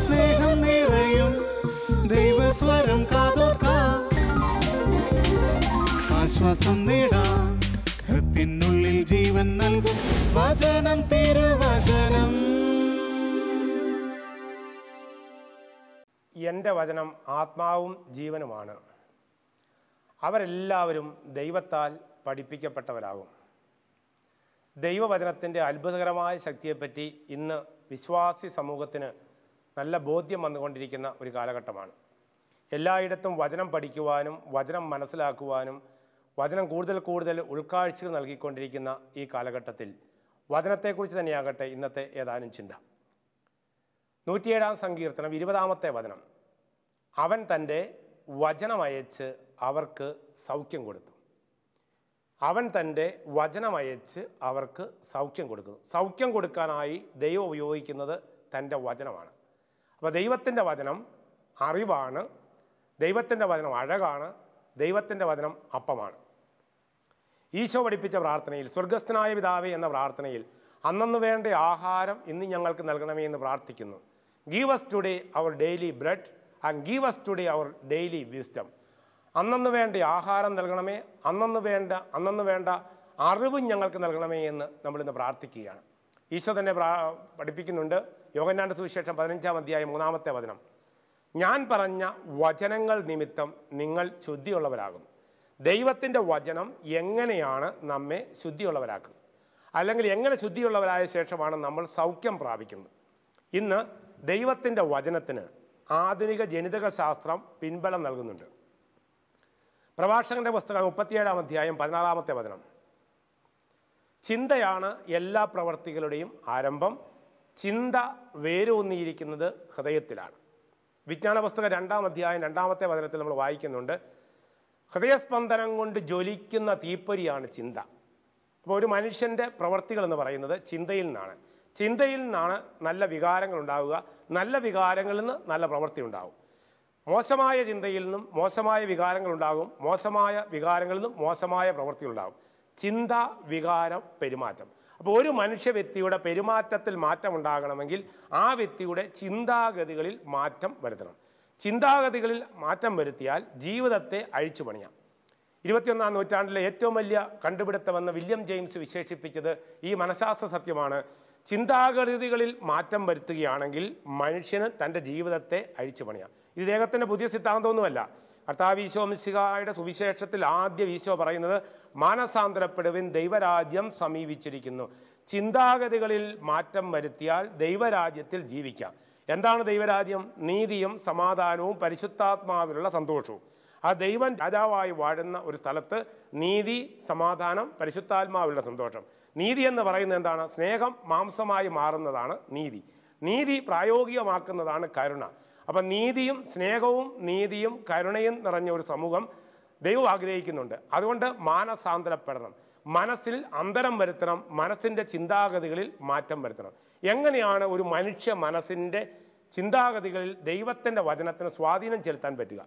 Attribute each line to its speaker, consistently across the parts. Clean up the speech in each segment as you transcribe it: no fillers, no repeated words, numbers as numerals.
Speaker 1: സ്നേഹം നിറയും ദൈവസ്വരം കാതോർക്കാം, ആശ്വാസം നേടാം, ഹൃത്തിനുള്ളിൽ ജീവൻ നൽകും വചനം, തിരുവചനം.
Speaker 2: എൻ്റെ വചനം ആത്മാവും ജീവനുമാണ്. അവരെല്ലാവരും ദൈവത്താൽ പഠിപ്പിക്കപ്പെട്ടവരാകും. ദൈവവചനത്തിൻ്റെ അത്ഭുതകരമായ ശക്തിയെപ്പറ്റി ഇന്ന് വിശ്വാസി സമൂഹത്തിന് നല്ല ബോധ്യം വന്നുകൊണ്ടിരിക്കുന്ന ഒരു കാലഘട്ടമാണ്. എല്ലായിടത്തും വചനം പഠിക്കുവാനും വചനം മനസ്സിലാക്കുവാനും വചനം കൂടുതൽ ഉൾക്കാഴ്ചകൾ നൽകിക്കൊണ്ടിരിക്കുന്ന ഈ കാലഘട്ടത്തിൽ വചനത്തെക്കുറിച്ച് തന്നെയാകട്ടെ ഇന്നത്തെ ഏതാനും ചിന്ത. 107-ാം സങ്കീർത്തനം 20-ാമത്തെ വചനം. അവൻ തൻ്റെ വചനമയച്ച് അവർക്ക് സൗഖ്യം കൊടുത്തു. അവൻ തൻ്റെ വചനമയച്ച് അവർക്ക് സൗഖ്യം കൊടുക്കുന്നു. സൗഖ്യം കൊടുക്കാനായി ദൈവം ഉപയോഗിക്കുന്നത് തൻ്റെ വചനമാണ്. അപ്പോൾ ദൈവത്തിൻ്റെ വചനം അറിവാണ്, ദൈവത്തിൻ്റെ വചനം അഴകാണ്, ദൈവത്തിൻ്റെ വചനം അപ്പമാണ്. ഈശോ പഠിപ്പിച്ച പ്രാർത്ഥനയിൽ, സ്വർഗസ്ഥനായ പിതാവേ എന്ന പ്രാർത്ഥനയിൽ, അന്നന്ന് വേണ്ട ആഹാരം ഇന്ന് ഞങ്ങൾക്ക് നൽകണമേ എന്ന് പ്രാർത്ഥിക്കുന്നു. Give us today our daily bread and give us today our daily wisdom. അന്നന്ന് വേണ്ട ആഹാരം നൽകണമേ, അന്നന്ന് വേണ്ട അറിവും ഞങ്ങൾക്ക് നൽകണമേ എന്ന് നമ്മളിന്ന് പ്രാർത്ഥിക്കുകയാണ്. ഈശോ തന്നെ പഠിപ്പിക്കുന്നുണ്ട്. യോഹന്നാന്റെ സുവിശേഷം 15-ാം അധ്യായം 3-ാമത്തെ വചനം. ഞാൻ പറഞ്ഞ വചനങ്ങൾ നിമിത്തം നിങ്ങൾ ശുദ്ധിയുള്ളവരാകും. ദൈവത്തിൻ്റെ വചനം എങ്ങനെയാണ് നമ്മെ ശുദ്ധിയുള്ളവരാക്കുന്നത്, അല്ലെങ്കിൽ എങ്ങനെ ശുദ്ധിയുള്ളവരായ ശേഷമാണ് നമ്മൾ സൗഖ്യം പ്രാപിക്കുന്നത്? ഇന്ന് ദൈവത്തിൻ്റെ വചനത്തിന് ആധുനിക ജനിതക ശാസ്ത്രം പിൻബലം നൽകുന്നുണ്ട്. പ്രഭാഷകന്റെ പുസ്തകം 37-ാം അധ്യായം 16-ാമത്തെ വചനം. ചിന്തയാണ് എല്ലാ പ്രവർത്തികളുടെയും ആരംഭം. ചിന്ത വേരൂന്നിയിരിക്കുന്നത് ഹൃദയത്തിലാണ്. വിജ്ഞാന പുസ്തകം 2-ാം അധ്യായം 2-ാമത്തെ വചനത്തിൽ നമ്മൾ വായിക്കുന്നുണ്ട്, ഹൃദയസ്പന്ദനം കൊണ്ട് ജ്വലിക്കുന്ന തീപ്പൊരിയാണ് ചിന്ത. അപ്പോൾ ഒരു മനുഷ്യൻ്റെ പ്രവർത്തികൾ എന്ന് പറയുന്നത് ചിന്തയിൽ നിന്നാണ്. ചിന്തയിൽ നിന്നാണ് നല്ല വികാരങ്ങൾ ഉണ്ടാവുക. നല്ല വികാരങ്ങളിൽ നിന്ന് നല്ല പ്രവൃത്തി ഉണ്ടാവും. മോശമായ ചിന്തയിൽ നിന്നും മോശമായ വികാരങ്ങൾ ഉണ്ടാകും. മോശമായ വികാരങ്ങളിൽ നിന്നും മോശമായ പ്രവൃത്തി ഉണ്ടാകും. ചിന്ത, വികാരം, പെരുമാറ്റം. അപ്പോൾ ഒരു മനുഷ്യ വ്യക്തിയുടെ പെരുമാറ്റത്തിൽ മാറ്റം ഉണ്ടാകണമെങ്കിൽ ആ വ്യക്തിയുടെ ചിന്താഗതികളിൽ മാറ്റം വരുത്തണം. ചിന്താഗതികളിൽ മാറ്റം വരുത്തിയാൽ ജീവിതത്തെ അഴിച്ചു പണിയാം. 21-ാം നൂറ്റാണ്ടിലെ ഏറ്റവും വലിയ കണ്ടുപിടുത്തമെന്ന് വില്യം ജെയിംസ് വിശേഷിപ്പിച്ചത് ഈ മനഃശാസ്ത്ര സത്യമാണ്. ചിന്താഗതികളിൽ മാറ്റം വരുത്തുകയാണെങ്കിൽ മനുഷ്യന് തൻ്റെ ജീവിതത്തെ അഴിച്ചു പണിയാം. ഇത് ഇദ്ദേഹത്തിൻ്റെ പുതിയ സിദ്ധാന്തമൊന്നുമല്ല. കർത്താവ് ഈശോ മിശിഹായുടെ സുവിശേഷത്തിൽ ആദ്യം ഈശോ പറയുന്നത്, മാനസാന്തരപ്പെടുവിൻ, ദൈവരാജ്യം സമീപിച്ചിരിക്കുന്നു. ചിന്താഗതികളിൽ മാറ്റം വരുത്തിയാൽ ദൈവരാജ്യത്തിൽ ജീവിക്കാം. എന്താണ് ദൈവരാജ്യം? നീതിയും സമാധാനവും പരിശുദ്ധാത്മാവിലുള്ള സന്തോഷവും. ആ ദൈവം രാജാവായി വാഴുന്ന ഒരു സ്ഥലത്ത് നീതി, സമാധാനം, പരിശുദ്ധാത്മാവിലുള്ള സന്തോഷം. നീതി എന്ന് പറയുന്നത് എന്താണ്? സ്നേഹം മാംസമായി മാറുന്നതാണ് നീതി. നീതി പ്രായോഗികമാക്കുന്നതാണ് കരുണ. അപ്പം നീതിയും സ്നേഹവും നീതിയും കരുണയും നിറഞ്ഞ ഒരു സമൂഹം ദൈവം ആഗ്രഹിക്കുന്നുണ്ട്. അതുകൊണ്ട് മാനസാന്തരപ്പെടണം, മനസ്സിൽ അന്തരം വരുത്തണം, മനസ്സിൻ്റെ ചിന്താഗതികളിൽ മാറ്റം വരുത്തണം. എങ്ങനെയാണ് ഒരു മനുഷ്യ മനസ്സിൻ്റെ ചിന്താഗതികളിൽ ദൈവത്തിൻ്റെ വചനത്തിന് സ്വാധീനം ചെലുത്താൻ പറ്റുക?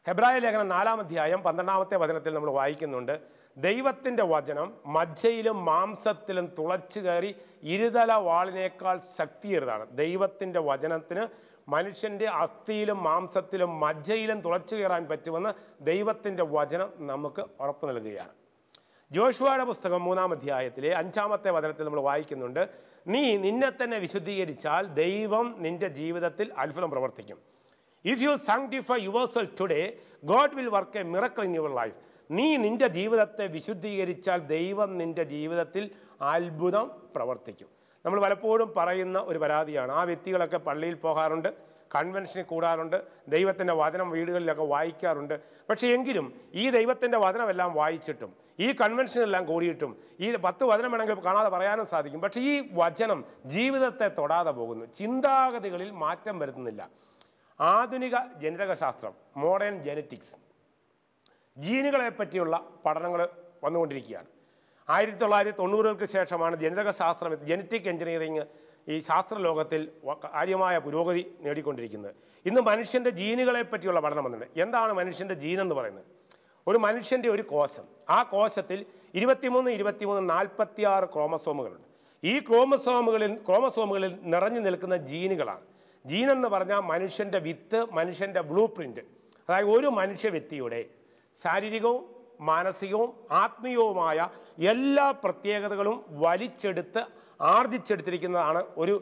Speaker 2: ഹെബ്രായ ലേഖനം 4-ാം അധ്യായം 12-ാമത്തെ വചനത്തിൽ നമ്മൾ വായിക്കുന്നുണ്ട്, ദൈവത്തിൻ്റെ വചനം മജ്ജയിലും മാംസത്തിലും തുളച്ചു കയറി ഇരുതല വാളിനേക്കാൾ ശക്തിയേറിയതാണ്. ദൈവത്തിൻ്റെ വചനത്തിന് മനുഷ്യൻ്റെ അസ്ഥിയിലും മാംസത്തിലും മജ്ജയിലും തുളച്ചു കയറാൻ പറ്റുമെന്ന് ദൈവത്തിൻ്റെ വചനം നമുക്ക് ഉറപ്പ് നൽകുകയാണ്. ജോഷുവയുടെ പുസ്തകം 3-ാം അധ്യായത്തിലെ 5-ാമത്തെ വചനത്തിൽ നമ്മൾ വായിക്കുന്നുണ്ട്, നീ നിന്നെ തന്നെ വിശുദ്ധീകരിച്ചാൽ ദൈവം നിൻ്റെ ജീവിതത്തിൽ അത്ഭുതം പ്രവർത്തിക്കും. If you sanctify yourself today, God will work A miracle in your life. നീ നിൻ്റെ ജീവിതത്തെ വിശുദ്ധീകരിച്ചാൽ ദൈവം നിൻ്റെ ജീവിതത്തിൽ അത്ഭുതം പ്രവർത്തിക്കും. നമ്മൾ പലപ്പോഴും പറയുന്ന ഒരു പരാതിയാണ്, ആ വ്യക്തികളൊക്കെ പള്ളിയിൽ പോകാറുണ്ട്, കൺവെൻഷനിൽ കൂടാറുണ്ട്, ദൈവത്തിൻ്റെ വചനം വീടുകളിലൊക്കെ വായിക്കാറുണ്ട്. പക്ഷേ എങ്കിലും ഈ ദൈവത്തിൻ്റെ വചനമെല്ലാം വായിച്ചിട്ടും ഈ കൺവെൻഷനെല്ലാം കൂടിയിട്ടും ഈ 10 വചനം വേണമെങ്കിൽ കാണാതെ പറയാനും സാധിക്കും. പക്ഷേ ഈ വചനം ജീവിതത്തെ തൊടാതെ പോകുന്നു, ചിന്താഗതികളിൽ മാറ്റം വരുത്തുന്നില്ല. ആധുനിക ജനിതക ശാസ്ത്രം, മോഡേൺ ജെനറ്റിക്സ്, ജീനുകളെ പറ്റിയുള്ള പഠനങ്ങൾ വന്നുകൊണ്ടിരിക്കുകയാണ്. 1990-കൾക്ക് ശേഷമാണ് ജനിതകശാസ്ത്രം, ജനറ്റിക് എഞ്ചിനീയറിങ് ഈ ശാസ്ത്രലോകത്തിൽ കാര്യമായ പുരോഗതി നേടിക്കൊണ്ടിരിക്കുന്നത്. ഇന്ന് മനുഷ്യൻ്റെ ജീനുകളെ പറ്റിയുള്ള പഠനം വന്നിട്ടുണ്ട്. എന്താണ് മനുഷ്യൻ്റെ ജീനെന്ന് പറയുന്നത്? ഒരു മനുഷ്യൻ്റെ ഒരു കോശം, ആ കോശത്തിൽ 23 46 ക്രോമസോമുകളുണ്ട്. ഈ ക്രോമസോമുകളിൽ നിറഞ്ഞു നിൽക്കുന്ന ജീനുകളാണ്. ജീൻ എന്ന് പറഞ്ഞാൽ മനുഷ്യൻ്റെ വിത്ത്, മനുഷ്യൻ്റെ ബ്ലൂ പ്രിൻ്റ്. അതായത് ഒരു മനുഷ്യ വ്യക്തിയുടെ ശാരീരികവും മാനസികവും ആത്മീയവുമായ എല്ലാ പ്രത്യേകതകളും വലിച്ചെടുത്ത് ആർജിച്ചെടുത്തിരിക്കുന്നതാണ് ഒരു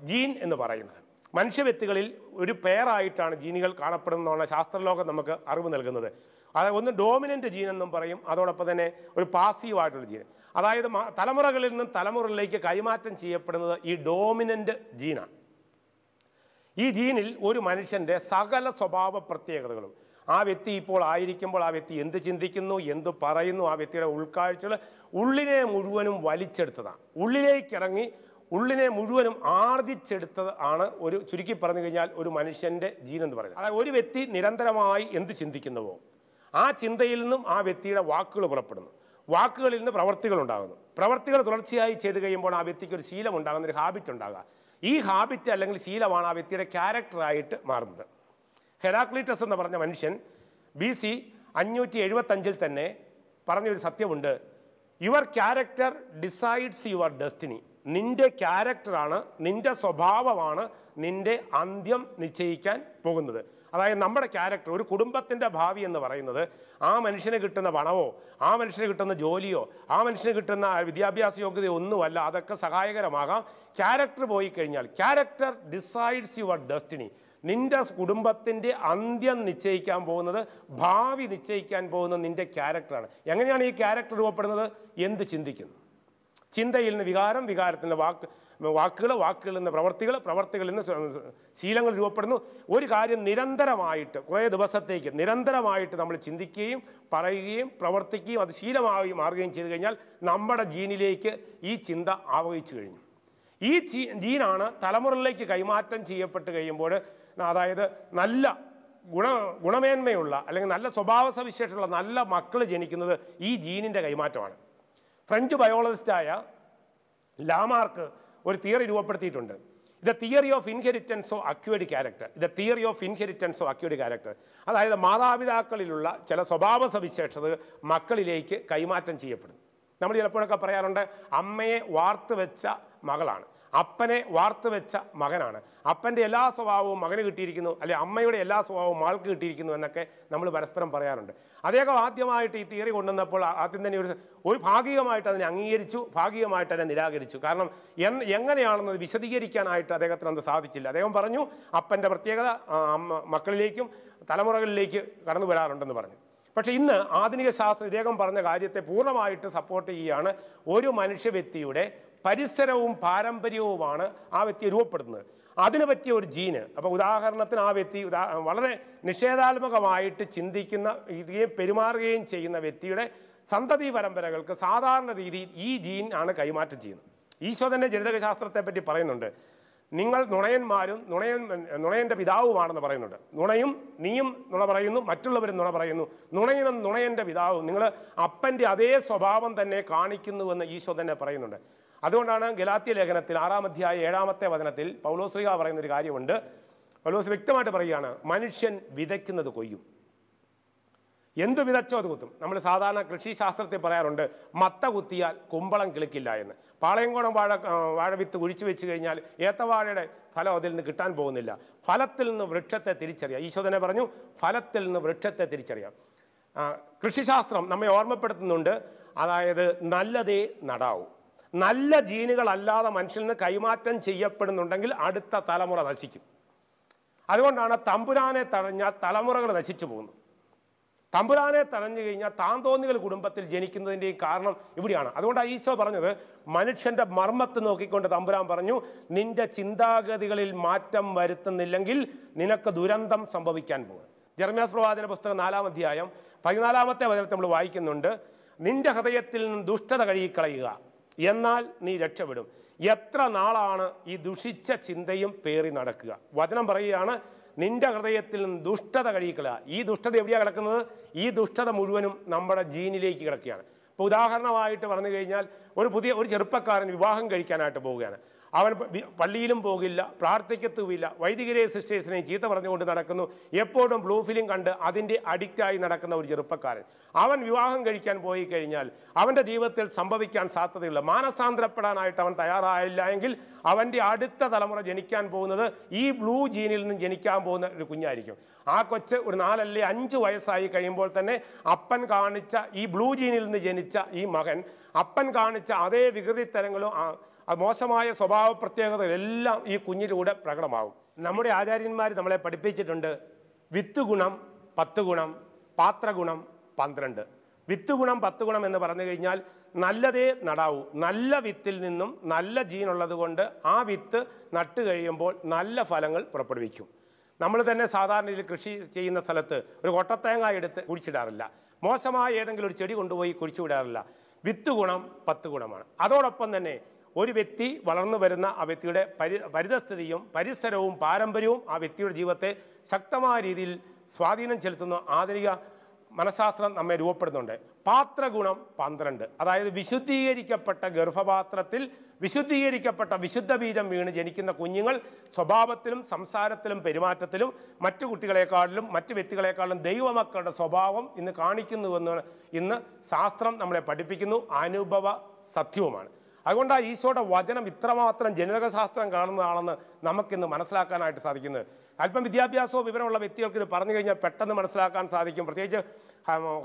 Speaker 2: ജീൻ എന്ന് പറയുന്നത്. മനുഷ്യ വ്യക്തികളിൽ ഒരു പെയറായിട്ടാണ് ജീനുകൾ കാണപ്പെടുന്നതാണ് ശാസ്ത്രലോകം നമുക്ക് അറിവ് നൽകുന്നത്. അതായത് ഒന്ന് ഡോമിനൻ്റ് ജീൻ എന്നും പറയും, അതോടൊപ്പം തന്നെ ഒരു പാസീവായിട്ടുള്ള ജീൻ. അതായത് തലമുറകളിൽ നിന്നും തലമുറകളിലേക്ക് കൈമാറ്റം ചെയ്യപ്പെടുന്നത് ഈ ഡോമിനൻ്റ് ജീനാണ്. ഈ ജീനിൽ ഒരു മനുഷ്യൻ്റെ സകല സ്വഭാവ പ്രത്യേകതകളും, ആ വ്യക്തി ഇപ്പോൾ ആയിരിക്കുമ്പോൾ ആ വ്യക്തി എന്ത് ചിന്തിക്കുന്നു, എന്ത് പറയുന്നു, ആ വ്യക്തിയുടെ ഉൾക്കാഴ്ചകൾ ഉള്ളിനെ മുഴുവനും വലിച്ചെടുത്തതാണ്. ഉള്ളിലേക്കിറങ്ങി ഉള്ളിനെ മുഴുവനും ആർജിച്ചെടുത്തത് ആണ് ഒരു, ചുരുക്കി പറഞ്ഞു കഴിഞ്ഞാൽ, ഒരു മനുഷ്യൻ്റെ ജീൻ എന്ന് പറയുന്നത്. അതായത് ഒരു വ്യക്തി നിരന്തരമായി എന്ത് ചിന്തിക്കുന്നുവോ ആ ചിന്തയിൽ നിന്നും ആ വ്യക്തിയുടെ വാക്കുകൾ പുറപ്പെടുന്നു. വാക്കുകളിൽ നിന്ന് പ്രവർത്തികൾ ഉണ്ടാകുന്നു. പ്രവർത്തികൾ തുടർച്ചയായി ചെയ്ത് കഴിയുമ്പോൾ ആ വ്യക്തിക്ക് ഒരു ശീലം ഉണ്ടാകുന്ന, ഒരു ഹാബിറ്റ് ഉണ്ടാകുക. ഈ ഹാബിറ്റ് അല്ലെങ്കിൽ ശീലമാണ് ആ വ്യക്തിയുടെ ക്യാരക്ടറായിട്ട് മാറുന്നത്. ഹെറാക്ലീറ്റസ് എന്ന് പറഞ്ഞ മനുഷ്യൻ BC 575 തന്നെ പറഞ്ഞൊരു സത്യമുണ്ട്: your character decides your destiny. നിൻ്റെ ക്യാരക്ടറാണ്, നിൻ്റെ സ്വഭാവമാണ് നിൻ്റെ അന്ത്യം നിശ്ചയിക്കാൻ പോകുന്നത്. അതായത് നമ്മുടെ ക്യാരക്ടർ, ഒരു കുടുംബത്തിൻ്റെ ഭാവി എന്ന് പറയുന്നത് ആ മനുഷ്യന് കിട്ടുന്ന പണമോ ആ മനുഷ്യന് കിട്ടുന്ന ജോലിയോ ആ മനുഷ്യന് കിട്ടുന്ന വിദ്യാഭ്യാസ യോഗ്യതയോ ഒന്നുമല്ല. അതൊക്കെ സഹായകരമാകാം. ക്യാരക്ടർ പോയി കഴിഞ്ഞാൽ, ക്യാരക്ടർ ഡിസൈഡ്സ് യുവർ ഡെസ്റ്റിനി. നിൻ്റെ കുടുംബത്തിൻ്റെ അന്ത്യം നിശ്ചയിക്കാൻ പോകുന്നത്, ഭാവി നിശ്ചയിക്കാൻ പോകുന്നത് നിൻ്റെ ക്യാരക്ടറാണ്. എങ്ങനെയാണ് ഈ ക്യാരക്ടർ രൂപപ്പെടുന്നത്? എന്ത് ചിന്തിക്കുന്നു. ചിന്തയിൽ നിന്ന് വികാരം, വികാരത്തിൽ നിന്ന് വാക്കുകൾ, വാക്കുകളിൽ നിന്ന് പ്രവർത്തികൾ, പ്രവർത്തികളിൽ നിന്ന് ശീലങ്ങൾ രൂപപ്പെടുന്നു. ഒരു കാര്യം നിരന്തരമായിട്ട് കുറേ ദിവസത്തേക്ക് നിരന്തരമായിട്ട് നമ്മൾ ചിന്തിക്കുകയും പറയുകയും പ്രവർത്തിക്കുകയും അത് ശീലമായി മാറുകയും ചെയ്തു കഴിഞ്ഞാൽ നമ്മുടെ ജീനിലേക്ക് ഈ ചിന്ത ആവഹിച്ചു കഴിഞ്ഞു. ഈ ജീനാണ് തലമുറകളിലേക്ക് കൈമാറ്റം ചെയ്യപ്പെട്ട് കഴിയുമ്പോൾ, അതായത് നല്ല ഗുണമേന്മയുള്ള അല്ലെങ്കിൽ നല്ല സ്വഭാവ സവിശേഷമുള്ള നല്ല മക്കൾ ജനിക്കുന്നത് ഈ ജീനിൻ്റെ കൈമാറ്റമാണ്. ഫ്രഞ്ച് ബയോളജിസ്റ്റായ ലാമാർക്ക് ഒരു തിയറി രൂപപ്പെടുത്തിയിട്ടുണ്ട്. The theory of inheritance of acquired character. The theory of inheritance of acquired character. അതായത് മാതാപിതാക്കളിലുള്ള ചില സ്വഭാവ സവിശേഷതകൾ മക്കളിലേക്ക് കൈമാറ്റം ചെയ്യപ്പെടും. നമ്മൾ ചിലപ്പോഴൊക്കെ പറയാറുണ്ട്, അമ്മയെ വാർത്ത് വെച്ച മകളാണ്, അപ്പനെ വാർത്ത് വെച്ച മകനാണ്, അപ്പൻ്റെ എല്ലാ സ്വഭാവവും മകന് കിട്ടിയിരിക്കുന്നു, അല്ലെ അമ്മയുടെ എല്ലാ സ്വഭാവവും മകൾക്ക് കിട്ടിയിരിക്കുന്നു എന്നൊക്കെ നമ്മൾ പരസ്പരം പറയാറുണ്ട്. അദ്ദേഹം ആദ്യമായിട്ട് ഈ തിയറി കൊണ്ടുവന്നപ്പോൾ ആദ്യം തന്നെ ഒരു ഭാഗികമായിട്ട് അതിനെ അംഗീകരിച്ചു, ഭാഗികമായിട്ട് അതിനെ നിരാകരിച്ചു. കാരണം എങ്ങനെയാണെന്നത് വിശദീകരിക്കാനായിട്ട് അദ്ദേഹത്തിന് അത് സാധിച്ചില്ല. അദ്ദേഹം പറഞ്ഞു, അപ്പൻ്റെ പ്രത്യേകത മക്കളിലേക്കും തലമുറകളിലേക്ക് കടന്നു വരാറുണ്ടെന്ന് പറഞ്ഞു. പക്ഷേ ഇന്ന് ആധുനിക ശാസ്ത്രം ഇദ്ദേഹം പറഞ്ഞ കാര്യത്തെ പൂർണ്ണമായിട്ട് സപ്പോർട്ട് ചെയ്യുകയാണ്. ഒരു മനുഷ്യ വ്യക്തിയുടെ പരിസരവും പാരമ്പര്യവുമാണ് ആ വ്യക്തിയെ രൂപപ്പെടുന്നത്. അതിന് പറ്റിയ ഒരു ജീന്. അപ്പോൾ ഉദാഹരണത്തിന് ആ വ്യക്തി വളരെ നിഷേധാത്മകമായിട്ട് ചിന്തിക്കുന്ന രീതിയെ പെരുമാറുകയും ചെയ്യുന്ന വ്യക്തിയുടെ സന്തതി പരമ്പരകൾക്ക് സാധാരണ രീതിയിൽ ഈ ജീൻ ആണ് കൈമാറ്റം ചെയ്യുന്നത്. ഈശോ തന്നെ ജനിതകശാസ്ത്രത്തെ പറ്റി പറയുന്നുണ്ട്. നിങ്ങൾ നുണയന്മാരും നുണയൻ്റെ പിതാവുമാണെന്ന് പറയുന്നുണ്ട്. നുണയും നീയും നുണ പറയുന്നു, മറ്റുള്ളവരും നുണ പറയുന്നു. നുണയനും നുണയൻ്റെ പിതാവും. നിങ്ങൾ അപ്പൻ്റെ അതേ സ്വഭാവം തന്നെ കാണിക്കുന്നുവെന്ന് ഈശോ തന്നെ പറയുന്നുണ്ട്. അതുകൊണ്ടാണ് ഗലാത്യ ലേഖനത്തിൽ 6-ാം അധ്യായം 7-ാമത്തെ വചനത്തിൽ പൗലോസ് ശ്ലീഹ പറയുന്നൊരു കാര്യമുണ്ട്. പൗലോസ് വ്യക്തമായിട്ട് പറയുകയാണ്, മനുഷ്യൻ വിതയ്ക്കുന്നത് കൊയ്യും. എന്ത് വിതച്ചോ അത് കുത്തും. നമ്മൾ സാധാരണ കൃഷിശാസ്ത്രത്തിൽ പറയാറുണ്ട്, മത്ത കുത്തിയാൽ കുമ്പളം കിളിക്കില്ല എന്ന്. പാളയംകോണം വാഴവിത്ത് കുഴിച്ചു വെച്ച് കഴിഞ്ഞാൽ ഏത്തവാഴയുടെ ഫലം അതിൽ നിന്ന് കിട്ടാൻ പോകുന്നില്ല. ഫലത്തിൽ നിന്ന് വൃക്ഷത്തെ തിരിച്ചറിയാം. ഈശോ തന്നെ പറഞ്ഞു, ഫലത്തിൽ നിന്ന് വൃക്ഷത്തെ തിരിച്ചറിയാം. കൃഷിശാസ്ത്രം നമ്മെ ഓർമ്മപ്പെടുത്തുന്നുണ്ട്, അതായത് നല്ലതേ നടാവൂ. നല്ല ജീനുകളല്ലാതെ മനുഷ്യനിൽ നിന്ന് കൈമാറ്റം ചെയ്യപ്പെടുന്നുണ്ടെങ്കിൽ അടുത്ത തലമുറ നശിക്കും. അതുകൊണ്ടാണ് തമ്പുരാനെ തഴഞ്ഞാൽ തലമുറകൾ നശിച്ചു പോകുന്നു. തമ്പുരാനെ തഴഞ്ഞു കഴിഞ്ഞാൽ താന്തോന്നികൾ കുടുംബത്തിൽ ജനിക്കുന്നതിൻ്റെയും കാരണം ഇവിടെയാണ്. അതുകൊണ്ടാണ് ഈശോ പറഞ്ഞത്, മനുഷ്യൻ്റെ മർമ്മത്ത് നോക്കിക്കൊണ്ട് തമ്പുരാൻ പറഞ്ഞു, നിന്റെ ചിന്താഗതികളിൽ മാറ്റം വരുത്തുന്നില്ലെങ്കിൽ നിനക്ക് ദുരന്തം സംഭവിക്കാൻ പോകും. ജെറമ്യാസ് പ്രവാചന പുസ്തകം 4-ാം അധ്യായം 14-ാമത്തെ വചനത്തിൽ നമ്മൾ വായിക്കുന്നുണ്ട്, നിന്റെ ഹൃദയത്തിൽ നിന്ന് ദുഷ്ടത കഴുകിക്കളയുക, എന്നാൽ നീ രക്ഷപ്പെടും. എത്ര നാളാണ് ഈ ദുഷിച്ച ചിന്തയും പേറി നടക്കുക? വചനം പറയുകയാണ്, നിന്റെ ഹൃദയത്തിൽ നിന്ന് ദുഷ്ടത കഴുകിക്കളയുക. ഈ ദുഷ്ടത എവിടെയാണ് കിടക്കുന്നത്? ഈ ദുഷ്ടത മുഴുവനും നമ്മുടെ ജീനിലേക്ക് കിടക്കുകയാണ്. ഇപ്പോൾ ഉദാഹരണമായിട്ട് പറഞ്ഞു കഴിഞ്ഞാൽ, ഒരു ചെറുപ്പക്കാരൻ വിവാഹം കഴിക്കാനായിട്ട് പോവുകയാണ്. അവൻ പള്ളിയിലും പോകില്ല, പ്രാർത്ഥിക്കത്തുമില്ല, വൈദികരെ സിസ്റ്റേഴ്സിനെയും ചീത്ത പറഞ്ഞുകൊണ്ട് നടക്കുന്നു, എപ്പോഴും ബ്ലൂ ഫിലിം കണ്ട് അതിൻ്റെ അഡിക്റ്റായി നടക്കുന്ന ഒരു ചെറുപ്പക്കാരൻ. അവൻ വിവാഹം കഴിക്കാൻ പോയി കഴിഞ്ഞാൽ അവൻ്റെ ജീവിതത്തിൽ സംഭവിക്കാൻ സാധ്യതയുള്ള മാനസാന്തരപ്പെടാനായിട്ട് അവൻ തയ്യാറായില്ല എങ്കിൽ അവൻ്റെ അടുത്ത തലമുറ ജനിക്കാൻ പോകുന്നത് ഈ ബ്ലൂ ജീനിൽ നിന്നും ജനിക്കാൻ പോകുന്ന ഒരു കുഞ്ഞായിരിക്കും. ആ കൊച്ച് ഒരു 4 അല്ലെങ്കിൽ 5 വയസ്സായി കഴിയുമ്പോൾ തന്നെ അപ്പൻ കാണിച്ച ഈ ബ്ലൂ ജീനിൽ നിന്ന് ജനിച്ച ഈ മകൻ അപ്പൻ കാണിച്ച അതേ വികൃതി തരങ്ങളും മോശമായ സ്വഭാവ പ്രത്യേകതകളെല്ലാം ഈ കുഞ്ഞിലൂടെ പ്രകടമാകും. നമ്മുടെ ആചാര്യന്മാർ നമ്മളെ പഠിപ്പിച്ചിട്ടുണ്ട്, വിത്ത് ഗുണം 10 ഗുണം, പാത്രഗുണം 12. വിത്ത് ഗുണം 10 ഗുണം എന്ന് പറഞ്ഞു കഴിഞ്ഞാൽ നല്ലതേ നടാവൂ. നല്ല വിത്തിൽ നിന്നും നല്ല ജീനുള്ളത് കൊണ്ട് ആ വിത്ത് നട്ട് കഴിയുമ്പോൾ നല്ല ഫലങ്ങൾ പുറപ്പെടുവിക്കും. നമ്മൾ തന്നെ സാധാരണ ഇതിൽ കൃഷി ചെയ്യുന്ന സ്ഥലത്ത് ഒരു കൊട്ടത്തേങ്ങ എടുത്ത് കുഴിച്ചിടാറില്ല, മോശമായ ഏതെങ്കിലും ഒരു ചെടി കൊണ്ടുപോയി കുഴിച്ചു വിടാറില്ല. വിത്ത് ഗുണം 10 ഗുണമാണ്. അതോടൊപ്പം തന്നെ ഒരു വ്യക്തി വളർന്നു വരുന്ന ആ വ്യക്തിയുടെ പരിതസ്ഥിതിയും പരിസരവും പാരമ്പര്യവും ആ വ്യക്തിയുടെ ജീവിതത്തെ ശക്തമായ രീതിയിൽ സ്വാധീനം ചെലുത്തുന്ന ആധുനിക മനഃശാസ്ത്രം നമ്മെ രൂപപ്പെടുന്നുണ്ട്. പാത്രഗുണം 12, അതായത് വിശുദ്ധീകരിക്കപ്പെട്ട ഗർഭപാത്രത്തിൽ വിശുദ്ധീകരിക്കപ്പെട്ട വിശുദ്ധ ബീജം വീണ് ജനിക്കുന്ന കുഞ്ഞുങ്ങൾ സ്വഭാവത്തിലും സംസാരത്തിലും പെരുമാറ്റത്തിലും മറ്റു കുട്ടികളെക്കാളിലും മറ്റു വ്യക്തികളെക്കാളിലും ദൈവമക്കളുടെ സ്വഭാവം ഇന്ന് കാണിക്കുന്നുവെന്ന് ഇന്ന് ശാസ്ത്രം നമ്മളെ പഠിപ്പിക്കുന്നു. അനുഭവ സത്യവുമാണ്. അതുകൊണ്ടാണ് ഈശോയുടെ വചനം ഇത്രമാത്രം ജനിതകശാസ്ത്രം കാണുന്നതാണെന്ന് നമുക്കിന്ന് മനസ്സിലാക്കാനായിട്ട് സാധിക്കുന്നത്. അല്പം വിദ്യാഭ്യാസവും വിവരമുള്ള വ്യക്തികൾക്ക് ഇത് പറഞ്ഞു കഴിഞ്ഞാൽ പെട്ടെന്ന് മനസ്സിലാക്കാൻ സാധിക്കും. പ്രത്യേകിച്ച്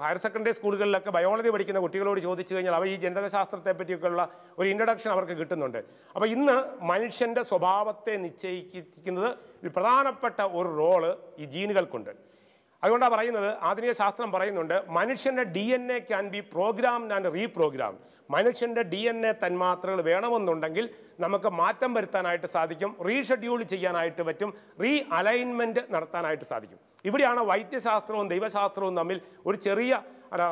Speaker 2: ഹയർ സെക്കൻഡറി സ്കൂളുകളിലൊക്കെ ബയോളജി പഠിക്കുന്ന കുട്ടികളോട് ചോദിച്ചു കഴിഞ്ഞാൽ അവർ ഈ ജനിതകശാസ്ത്രത്തെ പറ്റിയൊക്കെയുള്ള ഒരു ഇൻട്രഡക്ഷൻ അവർക്ക് കിട്ടുന്നുണ്ട്. അപ്പോൾ ഇന്ന് മനുഷ്യൻ്റെ സ്വഭാവത്തെ നിശ്ചയിക്കുന്നത് പ്രധാനപ്പെട്ട ഒരു റോള് ഈ ജീനുകൾക്കുണ്ട്. അതുകൊണ്ടാണ് പറയുന്നത്, ആധുനിക ശാസ്ത്രം പറയുന്നുണ്ട്, മനുഷ്യൻ്റെ DNA can be programmed and reprogrammed. മനുഷ്യൻ്റെ DNA തന്മാത്രകൾ വേണമെന്നുണ്ടെങ്കിൽ നമുക്ക് മാറ്റം വരുത്താനായിട്ട് സാധിക്കും, റീഷെഡ്യൂൾ ചെയ്യാനായിട്ട് പറ്റും, റീ അലൈൻമെൻറ്റ് നടത്താനായിട്ട് സാധിക്കും. ഇവിടെയാണ് വൈദ്യശാസ്ത്രവും ദൈവശാസ്ത്രവും തമ്മിൽ ഒരു ചെറിയ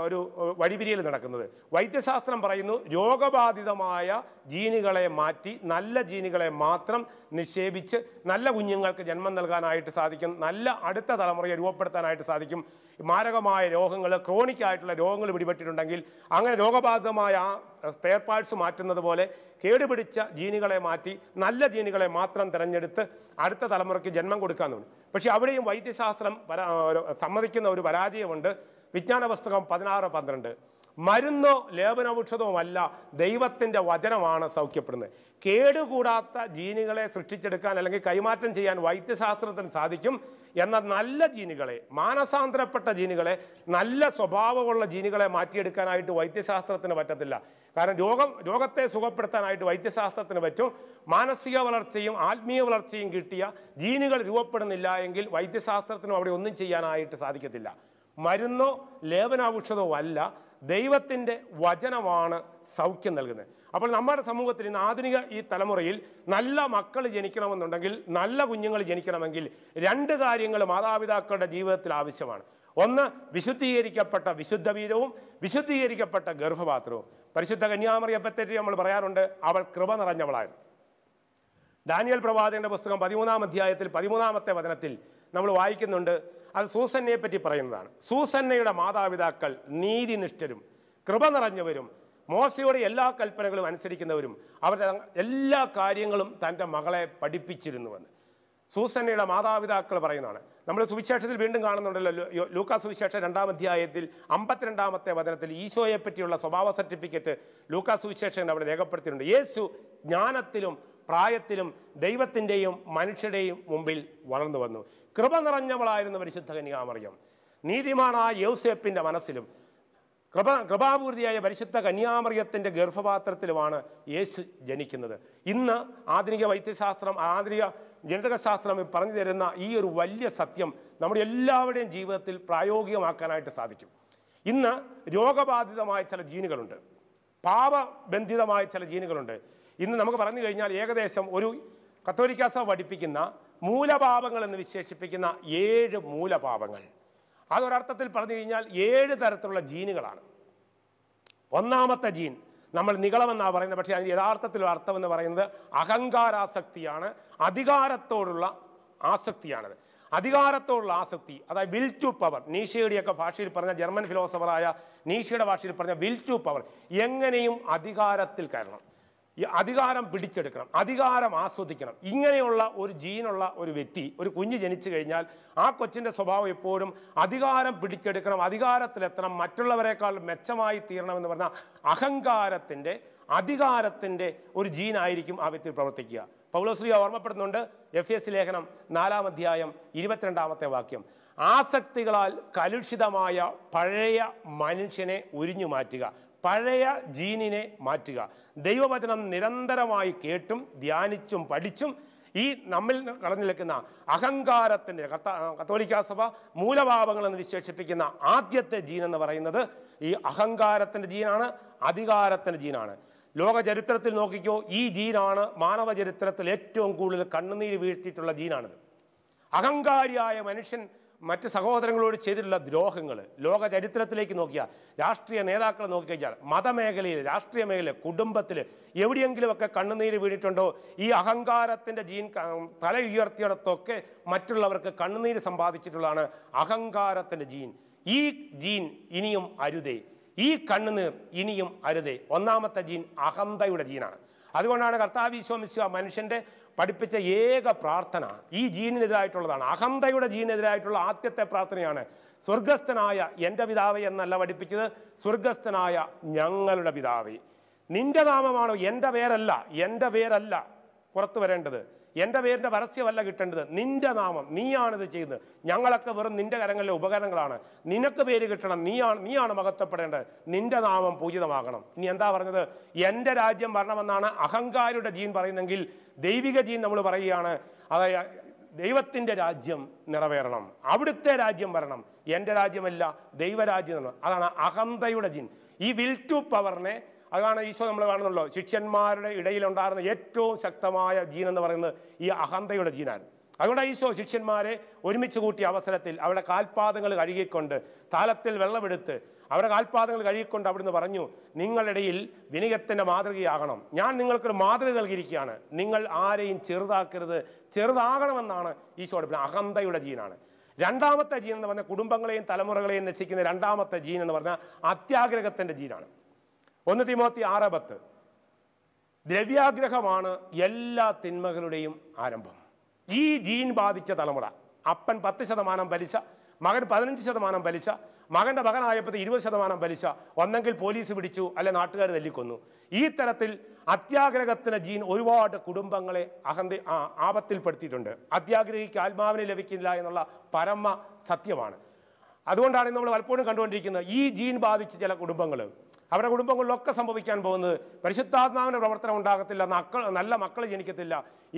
Speaker 2: ഒരു വഴിപിരിയൽ നടക്കുന്നത്. വൈദ്യശാസ്ത്രം പറയുന്നു, രോഗബാധിതമായ ജീനുകളെ മാറ്റി നല്ല ജീനുകളെ മാത്രം നിക്ഷേപിച്ച് നല്ല കുഞ്ഞുങ്ങൾക്ക് ജന്മം നൽകാനായിട്ട് സാധിക്കും, നല്ല അടുത്ത തലമുറയെ രൂപപ്പെടുത്താനായിട്ട് സാധിക്കും. മാരകമായ രോഗങ്ങൾ, ക്രോണിക് ആയിട്ടുള്ള രോഗങ്ങൾ പിടിപെട്ടിട്ടുണ്ടെങ്കിൽ അങ്ങനെ രോഗബാധിതമായ ആ സ്പെയർ പാർട്സ് മാറ്റുന്നത് പോലെ കേടുപിടിച്ച ജീനുകളെ മാറ്റി നല്ല ജീനുകളെ മാത്രം തിരഞ്ഞെടുത്ത് അടുത്ത തലമുറയ്ക്ക് ജന്മം കൊടുക്കാമെന്നുണ്ട്. പക്ഷേ അവിടെയും വൈദ്യശാസ്ത്രം സമ്മതിക്കുന്ന ഒരു പരാജയമുണ്ട്. വിജ്ഞാന പുസ്തകം 16:12, മരുന്നോ ലേപനൌഷധവുമല്ല, ദൈവത്തിൻ്റെ വചനമാണ് സൗഖ്യപ്പെടുന്നത്. കേടുകൂടാത്ത ജീനുകളെ സൃഷ്ടിച്ചെടുക്കാൻ അല്ലെങ്കിൽ കൈമാറ്റം ചെയ്യാൻ വൈദ്യശാസ്ത്രത്തിന് സാധിക്കും. എന്നാൽ നല്ല ജീനുകളെ, മാനസാന്തരപ്പെട്ട ജീനുകളെ, നല്ല സ്വഭാവമുള്ള ജീനുകളെ മാറ്റിയെടുക്കാനായിട്ട് വൈദ്യശാസ്ത്രത്തിന് പറ്റത്തില്ല. കാരണം രോഗത്തെ സുഖപ്പെടുത്താനായിട്ട് വൈദ്യശാസ്ത്രത്തിന് പറ്റും. മാനസിക വളർച്ചയും ആത്മീയ വളർച്ചയും കിട്ടിയ ജീനുകൾ രൂപപ്പെടുന്നില്ല എങ്കിൽ വൈദ്യശാസ്ത്രത്തിനും അവിടെ ഒന്നും ചെയ്യാനായിട്ട് സാധിക്കത്തില്ല. മരുന്നോ ലേപനാവുഷധമോ അല്ല, ദൈവത്തിൻ്റെ വചനമാണ് സൗഖ്യം നൽകുന്നത്. അപ്പോൾ നമ്മുടെ സമൂഹത്തിൽ ഇന്ന് ആധുനിക ഈ തലമുറയിൽ നല്ല മക്കൾ ജനിക്കണമെന്നുണ്ടെങ്കിൽ, നല്ല കുഞ്ഞുങ്ങൾ ജനിക്കണമെങ്കിൽ 2 കാര്യങ്ങൾ മാതാപിതാക്കളുടെ ജീവിതത്തിൽ ആവശ്യമാണ്. ഒന്ന്, വിശുദ്ധീകരിക്കപ്പെട്ട വിശുദ്ധ ബീജവും വിശുദ്ധീകരിക്കപ്പെട്ട ഗർഭപാത്രവും. പരിശുദ്ധ കന്യാമറിയപ്പറ്റി നമ്മൾ പറയാറുണ്ട്, അവൾ കൃപ നിറഞ്ഞവളായിരുന്നു. ദാനിയേൽ പ്രവാചകന്റെ പുസ്തകം 13-ാം അധ്യായത്തിൽ 13-ാമത്തെ വചനത്തിൽ നമ്മൾ വായിക്കുന്നുണ്ട്, അത് സൂസന്നയെ പറ്റി പറയുന്നതാണ്. സൂസന്നയുടെ മാതാപിതാക്കൾ നീതിനിഷ്ഠരും കൃപ നിറഞ്ഞവരും മോശയുടെ എല്ലാ കൽപ്പനകളും അനുസരിക്കുന്നവരും അവരുടെ എല്ലാ കാര്യങ്ങളും തൻ്റെ മകളെ പഠിപ്പിച്ചിരുന്നുവെന്ന് സൂസന്നയുടെ മാതാപിതാക്കൾ പറയുന്നതാണ്. നമ്മൾ സുവിശേഷത്തിൽ വീണ്ടും കാണുന്നുണ്ടല്ലോ, ലൂക്കാ സുവിശേഷം 2-ാം അധ്യായത്തിൽ 52-ാമത്തെ വചനത്തിൽ ഈശോയെ പറ്റിയുള്ള സ്വഭാവ സർട്ടിഫിക്കറ്റ് ലൂക്കാ സുവിശേഷൻ അവിടെ രേഖപ്പെടുത്തിയിട്ടുണ്ട്. യേശു ജ്ഞാനത്തിലും പ്രായത്തിലും ദൈവത്തിൻ്റെയും മനുഷ്യരുടെയും മുമ്പിൽ വളർന്നു വന്നു. കൃപ നിറഞ്ഞവളായിരുന്നു പരിശുദ്ധ കന്യാമറിയം. നീതിമാനായ യൗസേപ്പിൻ്റെ മനസ്സിലും കൃപാപൂർത്തിയായ പരിശുദ്ധ കന്യാമറിയത്തിൻ്റെ ഗർഭപാത്രത്തിലുമാണ് യേശു ജനിക്കുന്നത്. ഇന്ന് ആധുനിക വൈദ്യശാസ്ത്രം, ആധുനിക ജനിതകശാസ്ത്രം പറഞ്ഞു തരുന്ന ഈ ഒരു വലിയ സത്യം നമ്മുടെ എല്ലാവരുടെയും ജീവിതത്തിൽ പ്രായോഗികമാക്കാനായിട്ട് സാധിക്കും. ഇന്ന് രോഗബാധിതമായ ചില ജീനുകളുണ്ട്, പാപബന്ധിതമായ ചില ജീനുകളുണ്ട്. ഇന്ന് നമുക്ക് പറഞ്ഞു കഴിഞ്ഞാൽ ഏകദേശം ഒരു കത്തോലിക്കാ സഭ പഠിപ്പിക്കുന്ന മൂലപാപങ്ങൾ എന്ന് വിശേഷിപ്പിക്കുന്ന 7 മൂലപാപങ്ങൾ, അതൊരർത്ഥത്തിൽ പറഞ്ഞു കഴിഞ്ഞാൽ 7 തരത്തിലുള്ള ജീനുകളാണ്. ഒന്നാമത്തെ ജീൻ നമ്മൾ നികളമെന്നാണ് പറയുന്നത്, പക്ഷേ അതിന് യഥാർത്ഥത്തിലുള്ള അർത്ഥം എന്ന് പറയുന്നത് അഹങ്കാരാസക്തിയാണ്, അധികാരത്തോടുള്ള ആസക്തിയാണത്. അധികാരത്തോടുള്ള ആസക്തി, അതായത് വിൽ ടു പവർ. നീഷയുടെയൊക്കെ ഭാഷയിൽ പറഞ്ഞ, ജർമ്മൻ ഫിലോസഫറായ നീഷയുടെ ഭാഷയിൽ പറഞ്ഞ വിൽ ടു പവർ, എങ്ങനെയും അധികാരത്തിൽ കയറണം. ഈ അധികാരം പിടിച്ചെടുക്കണം, അധികാരം ആസ്വദിക്കണം. ഇങ്ങനെയുള്ള ഒരു ജീനുള്ള ഒരു വ്യക്തി, ഒരു കുഞ്ഞ് ജനിച്ചു കഴിഞ്ഞാൽ ആ കൊച്ചിൻ്റെ സ്വഭാവം എപ്പോഴും അധികാരം പിടിച്ചെടുക്കണം, അധികാരത്തിലെത്തണം, മറ്റുള്ളവരെക്കാൾ മെച്ചമായി തീരണമെന്ന് പറഞ്ഞാൽ അധികാരത്തിൻ്റെ ഒരു ജീനായിരിക്കും ആ വ്യക്തി പ്രവർത്തിക്കുക. പൗലോസ്ലീഹ ഓർമ്മപ്പെടുന്നുണ്ട്, എഫേസ്യ ലേഖനം 4-ാം അധ്യായം 22-ാമത്തെ വാക്യം, ആസക്തികളാൽ കലുഷിതമായ പഴയ മനുഷ്യനെ ഉരിഞ്ഞു മാറ്റുക, പഴയ ജീനിനെ മാറ്റുക. ദൈവവചനം നിരന്തരമായി കേട്ടും ധ്യാനിച്ചും പഠിച്ചും ഈ നമ്മിൽ കടന്നു നിൽക്കുന്ന അഹങ്കാരത്തിൻ്റെ കത്തോലിക്കാ സഭ മൂലഭാവങ്ങളെന്ന് വിശേഷിപ്പിക്കുന്ന ആദ്യത്തെ ജീൻ എന്ന് പറയുന്നത് ഈ അഹങ്കാരത്തിൻ്റെ ജീനാണ്, അധികാരത്തിൻ്റെ ജീനാണ്. ലോക ചരിത്രത്തിൽ നോക്കിക്കോ, ഈ ജീനാണ് മാനവ ചരിത്രത്തിൽ ഏറ്റവും കൂടുതൽ കണ്ണുനീര് വീഴ്ത്തിയിട്ടുള്ള ജീനാണിത്. അഹങ്കാരിയായ മനുഷ്യൻ മറ്റ് സഹോദരങ്ങളോട് ചെയ്തിട്ടുള്ള ദ്രോഹങ്ങൾ ലോക ചരിത്രത്തിലേക്ക് നോക്കിയാൽ, രാഷ്ട്രീയ നേതാക്കളെ നോക്കിക്കഴിഞ്ഞാൽ, മതമേഖലയിൽ, രാഷ്ട്രീയ മേഖലയിൽ, കുടുംബത്തിൽ എവിടെയെങ്കിലുമൊക്കെ കണ്ണുനീര് വീണിട്ടുണ്ടോ? ഈ അഹങ്കാരത്തിൻ്റെ ജീൻ തല ഉയർത്തിയിടത്തൊക്കെ മറ്റുള്ളവർക്ക് കണ്ണുനീര് സമ്പാദിച്ചിട്ടുള്ളതാണ് അഹങ്കാരത്തിൻ്റെ ജീൻ. ഈ ജീൻ ഇനിയും അരുതേ, ഈ കണ്ണുനീർ ഇനിയും അരുതേ. ഒന്നാമത്തെ ജീൻ അഹന്തയുടെ ജീനാണ്. അതുകൊണ്ടാണ് കർത്താവ് ഈശോ മിശിഹാ മനുഷ്യൻ്റെ പഠിപ്പിച്ച ഏക പ്രാർത്ഥന ഈ ജീനിനെതിരായിട്ടുള്ളതാണ്. അഹന്തയുടെ ജീനെതിരായിട്ടുള്ള ആദ്യത്തെ പ്രാർത്ഥനയാണ് സ്വർഗസ്ഥനായ എൻ്റെ പിതാവേ എന്നല്ല പഠിപ്പിച്ചത്, സ്വർഗസ്ഥനായ ഞങ്ങളുടെ പിതാവേ. നിന്റെ നാമമാണോ, എൻ്റെ പേരല്ല പുറത്തു വരേണ്ടത്, എൻ്റെ പേരിൻ്റെ പരസ്യമല്ല കിട്ടേണ്ടത്, നിന്റെ നാമം, നീയാണിത് ചെയ്യുന്നത്. ഞങ്ങളൊക്കെ വെറും നിന്റെ കരങ്ങളിലെ ഉപകരണങ്ങളാണ്. നിനക്ക് പേര് കിട്ടണം, നീയാണ് മഹത്വപ്പെടേണ്ടത്, നിന്റെ നാമം പൂജിതമാകണം. ഇനി എന്താ പറഞ്ഞത്? എൻ്റെ രാജ്യം വരണമെന്നാണ് അഹങ്കാരിയുടെ ജീൻ പറയുന്നെങ്കിൽ, ദൈവിക ജീൻ നമ്മൾ പറയുകയാണ്, അതായത് ദൈവത്തിൻ്റെ രാജ്യം നിറവേറണം, അവിടുത്തെ രാജ്യം വരണം, എൻ്റെ രാജ്യമല്ല ദൈവരാജ്യം. അതാണ് അഹന്തയുടെ ജീൻ. ഈ വിൽ ടു പവറിനെ, അതാണ് ഈശോ നമ്മൾ കാണുന്നുള്ളൂ, ശിഷ്യന്മാരുടെ ഇടയിലുണ്ടായിരുന്ന ഏറ്റവും ശക്തമായ ജീൻ എന്ന് പറയുന്നത് ഈ അഹന്തയുടെ ജീനാണ്. അതുകൊണ്ട് ഈശോ ശിഷ്യന്മാരെ ഒരുമിച്ച് കൂട്ടിയ അവസരത്തിൽ അവരുടെ കാൽപാദങ്ങൾ കഴുകിക്കൊണ്ട് താലത്തിൽ വെള്ളമെടുത്ത് അവരുടെ കാൽപാദങ്ങൾ കഴുകിക്കൊണ്ട് അവിടുന്ന് പറഞ്ഞു, നിങ്ങളിടയിൽ വിനയത്തിൻ്റെ മാതൃകയാകണം, ഞാൻ നിങ്ങൾക്കൊരു മാതൃക നൽകിയിരിക്കുകയാണ്, നിങ്ങൾ ആരെയും ചെറുതാക്കരുത്, ചെറുതാകണമെന്നാണ് ഈശോ പഠിപ്പിക്കുന്നത്. അഹന്തയുടെ ജീനാണ്. രണ്ടാമത്തെ ജീൻ എന്ന് പറഞ്ഞാൽ കുടുംബങ്ങളെയും തലമുറകളെയും നശിക്കുന്ന രണ്ടാമത്തെ ജീൻ എന്ന് പറഞ്ഞാൽ അത്യാഗ്രഹത്തിൻ്റെ ജീനാണ്. 1 തിമോത്തി 6:10, ദ്രവ്യാഗ്രഹമാണ് എല്ലാ തിന്മകളുടെയും ആരംഭം. ഈ ജീൻ ബാധിച്ച തലമുറ, അപ്പൻ 10% പലിശ, മകൻ 15% പലിശ, മകൻ്റെ മകനായപ്പോൾ 20% പലിശ, ഒന്നെങ്കിൽ പോലീസ് പിടിച്ചു, അല്ലെ നാട്ടുകാർ തല്ലിക്കൊന്നു. ഈ തരത്തിൽ അത്യാഗ്രഹത്തിന് ജീൻ ഒരുപാട് കുടുംബങ്ങളെ ആപത്തിൽപ്പെടുത്തിയിട്ടുണ്ട്. അത്യാഗ്രഹിക്ക് ആത്മാവിനെ ലഭിക്കില്ല എന്നുള്ള പരമ സത്യമാണ്. അതുകൊണ്ടാണ് നമ്മൾ പലപ്പോഴും കണ്ടുകൊണ്ടിരിക്കുന്നത് ഈ ജീൻ ബാധിച്ച ചില കുടുംബങ്ങൾ, അവരുടെ കുടുംബങ്ങളിലൊക്കെ സംഭവിക്കാൻ പോകുന്നത് പരിശുദ്ധാത്മാവിൻ്റെ പ്രവർത്തനം ഉണ്ടാകത്തില്ല, നല്ല മക്കൾ ജനിക്കത്തില്ല,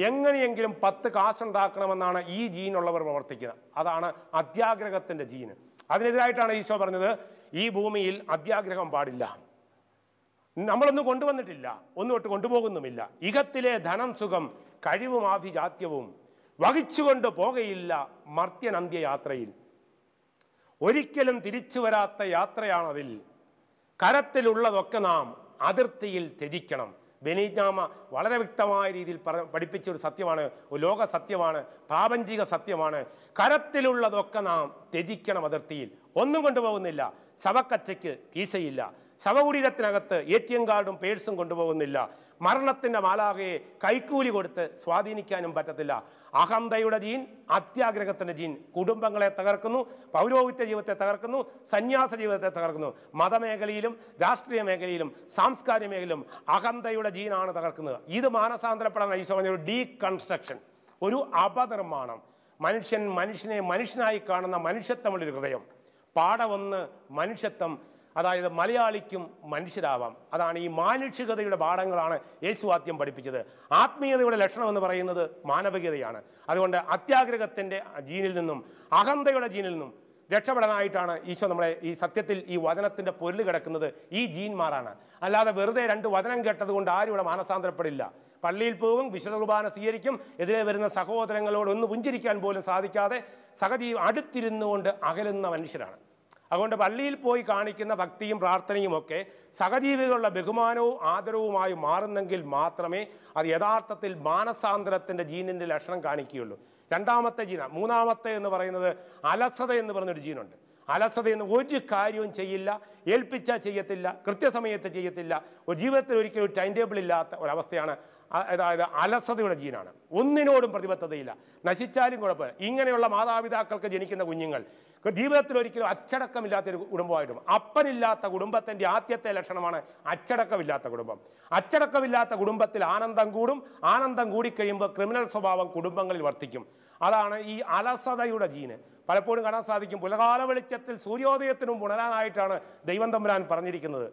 Speaker 2: എങ്ങനെയെങ്കിലും 10 കാശുണ്ടാക്കണമെന്നാണ് ഈ ജീനുള്ളവർ പ്രവർത്തിക്കുന്നത്. അതാണ് അത്യാഗ്രഹത്തിൻ്റെ ജീന്. അതിനെതിരായിട്ടാണ് ഈശോ പറഞ്ഞത്, ഈ ഭൂമിയിൽ അത്യാഗ്രഹം പാടില്ല. നമ്മളൊന്നും കൊണ്ടുവന്നിട്ടില്ല, ഒന്നും കൊണ്ടുപോകുന്നുമില്ല. ഇഹത്തിലെ ധനം സുഖം കഴിവും ആഭിജാത്യവും വഹിച്ചുകൊണ്ട് പോകയില്ല മർത്യൻ അന്ത്യയാത്രയിൽ. ഒരിക്കലും തിരിച്ചു വരാത്ത യാത്രയാണതിൽ. കരത്തിലുള്ളതൊക്കെ നാം അതിർത്തിയിൽ ത്യജിക്കണം. ബെനീഞ്ഞാമ വളരെ വ്യക്തമായ രീതിയിൽ പഠിപ്പിച്ച ഒരു സത്യമാണ്, ഒരു ലോക സത്യമാണ്, പ്രാപഞ്ചിക സത്യമാണ്. കരത്തിലുള്ളതൊക്കെ നാം ത്യജിക്കണം അതിർത്തിയിൽ. ഒന്നും കൊണ്ടുപോകുന്നില്ല, ശവക്കച്ചയ്ക്ക് കീശയില്ല, ശവകുടീരത്തിനകത്ത് ATM കാർഡും പേഴ്സും കൊണ്ടുപോകുന്നില്ല, മരണത്തിൻ്റെ മാലാകയെ കൈക്കൂലി കൊടുത്ത് സ്വാധീനിക്കാനും പറ്റത്തില്ല. അഹന്തയുടെ ജീൻ, അത്യാഗ്രഹത്തിൻ്റെ ജീൻ കുടുംബങ്ങളെ തകർക്കുന്നു, പൗരോഹിത്യ ജീവിതത്തെ തകർക്കുന്നു, സന്യാസ ജീവിതത്തെ തകർക്കുന്നു. മതമേഖലയിലും രാഷ്ട്രീയ മേഖലയിലും സാംസ്കാരിക മേഖലയിലും അഹന്തയുടെ ജീനാണ് തകർക്കുന്നത്. ഇത് മാനസാന്തരപ്പെടാൻ ഈശോ പറഞ്ഞ ഒരു ഡീകൺസ്ട്രക്ഷൻ, ഒരു അപനിർമ്മാണം. മനുഷ്യനെ മനുഷ്യനായി കാണുന്ന മനുഷ്യത്വമുള്ളൊരു ഹൃദയം. പാഠമൊന്ന് മനുഷ്യത്വം, അതായത് മലയാളിക്കും മനുഷ്യരാവാം. അതാണ് ഈ മാനുഷികതയുടെ പാഠങ്ങളാണ് യേശു ആദ്യം പഠിപ്പിച്ചത്. ആത്മീയതയുടെ ലക്ഷണം എന്ന് പറയുന്നത് മാനവികതയാണ്. അതുകൊണ്ട് അത്യാഗ്രഹത്തിൻ്റെ ജീനിൽ നിന്നും അഹന്തയുടെ ജീനിൽ നിന്നും രക്ഷപ്പെടാനായിട്ടാണ് ഈശോ നമ്മളെ ഈ സത്യത്തിൽ ഈ വചനത്തിൻ്റെ പൊരുൾ കിടക്കുന്നത് ഈ ജീന്മാരാണ്. അല്ലാതെ വെറുതെ 2 വചനം കേട്ടത് കൊണ്ട് ആരും ഇവിടെ മാനസാന്തരപ്പെടില്ല. പള്ളിയിൽ പോകും, വിശുദ്ധ കുർബാന സ്വീകരിക്കും, എതിരെ വരുന്ന സഹോദരങ്ങളോട് ഒന്ന് പുഞ്ചിരിക്കാൻ പോലും സാധിക്കാതെ അടുത്തിരുന്നുകൊണ്ട് അകലുന്ന മനുഷ്യരാണ്. അതുകൊണ്ട് പള്ളിയിൽ പോയി കാണിക്കുന്ന ഭക്തിയും പ്രാർത്ഥനയും ഒക്കെ സഹജീവികളുടെ ബഹുമാനവും ആദരവുമായി മാറുന്നെങ്കിൽ മാത്രമേ അത് യഥാർത്ഥത്തിൽ മാനസാന്തരത്തിൻ്റെ ജീനിൻ്റെ ലക്ഷണം കാണിക്കുകയുള്ളൂ. രണ്ടാമത്തെ ജീന. മൂന്നാമത്തെ എന്ന് പറയുന്നത് അലസത എന്ന് പറഞ്ഞൊരു ജീനുണ്ട്. അലസതയെന്ന് ഒരു കാര്യവും ചെയ്യില്ല, ഏൽപ്പിച്ചാൽ ചെയ്യത്തില്ല, കൃത്യസമയത്ത് ചെയ്യത്തില്ല. ഒരു ജീവിതത്തിൽ ഒരിക്കലും ഒരു ടൈം ടേബിൾ ഇല്ലാത്ത ഒരവസ്ഥയാണ്. അതായത് അലസതയുടെ ജീനാണ്. ഒന്നിനോടും പ്രതിബദ്ധതയില്ല, നശിച്ചാലും കുഴപ്പമില്ല. ഇങ്ങനെയുള്ള മാതാപിതാക്കൾക്ക് ജനിക്കുന്ന കുഞ്ഞുങ്ങൾ ജീവിതത്തിൽ ഒരിക്കലും അച്ചടക്കമില്ലാത്തൊരു കുടുംബമായിട്ടും. അപ്പനില്ലാത്ത കുടുംബത്തിൻ്റെ ആദ്യത്തെ ലക്ഷണമാണ് അച്ചടക്കമില്ലാത്ത കുടുംബം. അച്ചടക്കമില്ലാത്ത കുടുംബത്തിൽ ആനന്ദം കൂടും. ആനന്ദം കൂടിക്കഴിയുമ്പോൾ ക്രിമിനൽ സ്വഭാവം കുടുംബങ്ങളിൽ വർദ്ധിക്കും. അതാണ് ഈ അലസതയുടെ ജീന്. പലപ്പോഴും കാണാൻ സാധിക്കും. പുലകാല വെളിച്ചത്തിൽ സൂര്യോദയത്തിനും ഉണരാനായിട്ടാണ് ദൈവം തമ്പുരാൻ പറഞ്ഞിരിക്കുന്നത്.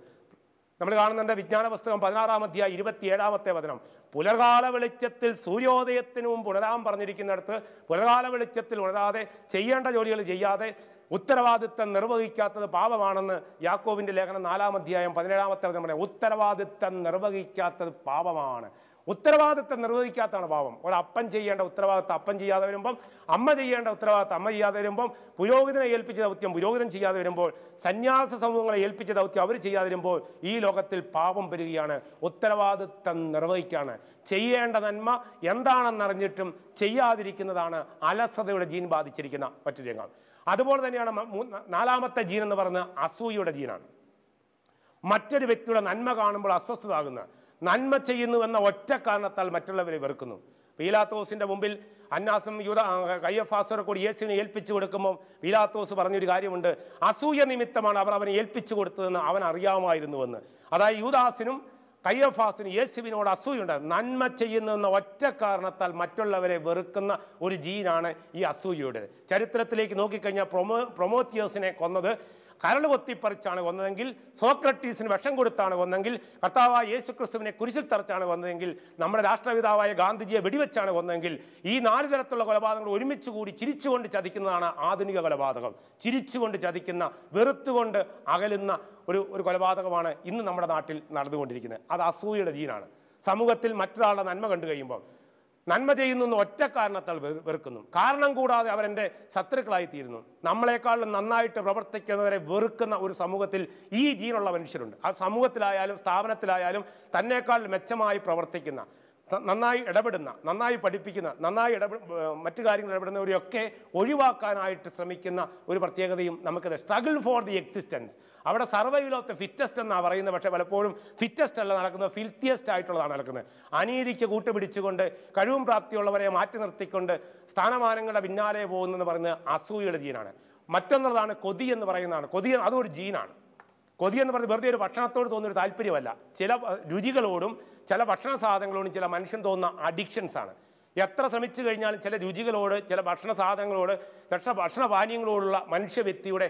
Speaker 2: നമ്മൾ കാണുന്നുണ്ട് വിജ്ഞാന പുസ്തകം 16-ാം അധ്യായം 27-ാമത്തെ വചനം. പുലർകാല വെളിച്ചത്തിൽ സൂര്യോദയത്തിനു മുമ്പ് ഉണരാൻ പറഞ്ഞിരിക്കുന്നിടത്ത് പുലർകാല വെളിച്ചത്തിൽ ഉണരാതെ ചെയ്യേണ്ട ജോലികൾ ചെയ്യാതെ ഉത്തരവാദിത്തം നിർവഹിക്കാത്തത് പാപമാണെന്ന് യാക്കോബിൻ്റെ ലേഖനം 4-ാം അധ്യായം 17-ാമത്തെ വചനം പറയാം. ഉത്തരവാദിത്തം നിർവഹിക്കാത്തത് പാപമാണ്. ഉത്തരവാദിത്തം നിർവഹിക്കാത്തതാണ് പാപം. ഒരപ്പൻ ചെയ്യേണ്ട ഉത്തരവാദിത്തം അപ്പൻ ചെയ്യാതെ വരുമ്പം, അമ്മ ചെയ്യേണ്ട ഉത്തരവാദിത്തം അമ്മ ചെയ്യാതെ വരുമ്പം, പുരോഹിതനെ ഏൽപ്പിച്ച ദൗത്യം പുരോഹിതൻ ചെയ്യാതെ വരുമ്പോൾ, സന്യാസ സമൂഹങ്ങളെ ഏൽപ്പിച്ച ദൗത്യം അവർ ചെയ്യാതെ വരുമ്പോൾ ഈ ലോകത്തിൽ പാപം വരികയാണ്. ഉത്തരവാദിത്തം നിർവഹിക്കാണ്. ചെയ്യേണ്ട നന്മ എന്താണെന്നറിഞ്ഞിട്ടും ചെയ്യാതിരിക്കുന്നതാണ് അലസതയുടെ ജീൻ ബാധിച്ചിരിക്കുന്ന മറ്റൊരു രംഗം. അതുപോലെ തന്നെയാണ് 4-ാമത്തെ ജീൻ എന്ന് പറയുന്നത് അസൂയയുടെ ജീനാണ്. മറ്റൊരു വ്യക്തിയുടെ നന്മ കാണുമ്പോൾ അസ്വസ്ഥതാകുന്ന, നന്മ ചെയ്യുന്നു എന്ന ഒറ്റ കാരണത്താൽ മറ്റുള്ളവരെ വെറുക്കുന്നു. പീലാത്തോസിന്റെ മുമ്പിൽ അന്നാസും കയ്യഫാസറെ കൂടി യേശുവിനെ ഏൽപ്പിച്ചു കൊടുക്കുമ്പോൾ പീലാത്തോസ് പറഞ്ഞൊരു കാര്യമുണ്ട്. അസൂയ നിമിത്തമാണ് അവർ അവനെ ഏൽപ്പിച്ചു കൊടുത്തതെന്ന് അവൻ അറിയാമായിരുന്നുവെന്ന്. അതായത് യൂദാസിനും കയ്യഫാസിനും യേശുവിനോട് അസൂയുണ്ട്. നന്മ ചെയ്യുന്നെന്ന ഒറ്റ കാരണത്താൽ മറ്റുള്ളവരെ വെറുക്കുന്ന ഒരു ജീനാണ് ഈ അസൂയയുടെ. ചരിത്രത്തിലേക്ക് നോക്കിക്കഴിഞ്ഞാൽ പ്രൊമോത്തിയോസിനെ കൊന്നത് കരൾ കൊത്തിപ്പറിച്ചാണ് കൊന്നതെങ്കിൽ, സോക്രട്ടീസിന് വിഷം കൊടുത്താണ് കൊന്നെങ്കിൽ, കർത്താവായ യേശുക്രിസ്തുവിനെ കുരിശിൽ തറച്ചാണ് കൊന്നതെങ്കിൽ, നമ്മുടെ രാഷ്ട്രപിതാവായ ഗാന്ധിജിയെ വെടിവെച്ചാണ് കൊന്നതെങ്കിൽ, ഈ 4 തരത്തിലുള്ള കൊലപാതകങ്ങൾ ഒരുമിച്ച് കൂടി ചിരിച്ചുകൊണ്ട് ചതിക്കുന്നതാണ് ആധുനിക കൊലപാതകം. ചിരിച്ചുകൊണ്ട് ചതിക്കുന്ന, വെറുത്തുകൊണ്ട് അകലുന്ന ഒരു കൊലപാതകമാണ് ഇന്ന് നമ്മുടെ നാട്ടിൽ നടന്നുകൊണ്ടിരിക്കുന്നത്. അത് അസൂയയുടെ ജീനാണ്. സമൂഹത്തിൽ മറ്റൊരാളുടെ നന്മ കണ്ടു കഴിയുമ്പോൾ നന്മ ചെയ്യുന്ന ഒറ്റ കാരണത്താൽ വെറുക്കുന്നു. കാരണം കൂടാതെ അവരെൻ്റെ ശത്രുക്കളായി തീരുന്നു. നമ്മളെക്കാളും നന്നായിട്ട് പ്രവർത്തിക്കുന്നവരെ വെറുക്കുന്ന ഒരു സമൂഹത്തിൽ ഈ ജീനുള്ള മനുഷ്യരുണ്ട്. ആ സമൂഹത്തിലായാലും സ്ഥാപനത്തിലായാലും തന്നേക്കാൾ മെച്ചമായി പ്രവർത്തിക്കുന്ന, നന്നായി ഇടപെടുന്ന, നന്നായി പഠിപ്പിക്കുന്ന, നന്നായി മറ്റു കാര്യങ്ങൾ ഇടപെടുന്നവരെയൊക്കെ ഒഴിവാക്കാനായിട്ട് ശ്രമിക്കുന്ന ഒരു പ്രത്യേകതയും നമുക്കത്. Struggle for the existence. അവിടെ സർവൈവൽ ഓഫ് ദ ഫിറ്റസ്റ്റ് എന്നാണ് പറയുന്നത്. പക്ഷേ പലപ്പോഴും ഫിറ്റസ്റ്റ് അല്ല നടക്കുന്നത്, ഫിൽത്തിയസ്റ്റ് ആയിട്ടുള്ളതാണ് നടക്കുന്നത്. അനീതിക്ക് കൂട്ടുപിടിച്ചുകൊണ്ട് കഴിവും പ്രാപ്തിയുള്ളവരെ മാറ്റി നിർത്തിക്കൊണ്ട് സ്ഥാനമാനങ്ങളുടെ പിന്നാലെ പോകുന്നതെന്ന് പറയുന്നത് അസൂയയുടെ ജീനാണ്. മറ്റൊന്നതാണ് കൊതി എന്ന് പറയുന്നതാണ്. കൊതി അതൊരു ജീനാണ്. കൊതി എന്ന് പറഞ്ഞാൽ വെറുതെ ഒരു ഭക്ഷണത്തോട് തോന്നുന്നൊരു താല്പര്യമല്ല. ചില രുചികളോടും ചില ഭക്ഷണ സാധനങ്ങളോടും ചില മനുഷ്യൻ തോന്നുന്ന അഡിക്ഷൻസാണ്. എത്ര ശ്രമിച്ചു കഴിഞ്ഞാലും ചില രുചികളോട്, ചില ഭക്ഷണ സാധനങ്ങളോട്, ഭക്ഷണപാനീയങ്ങളോടുള്ള മനുഷ്യ വ്യക്തിയുടെ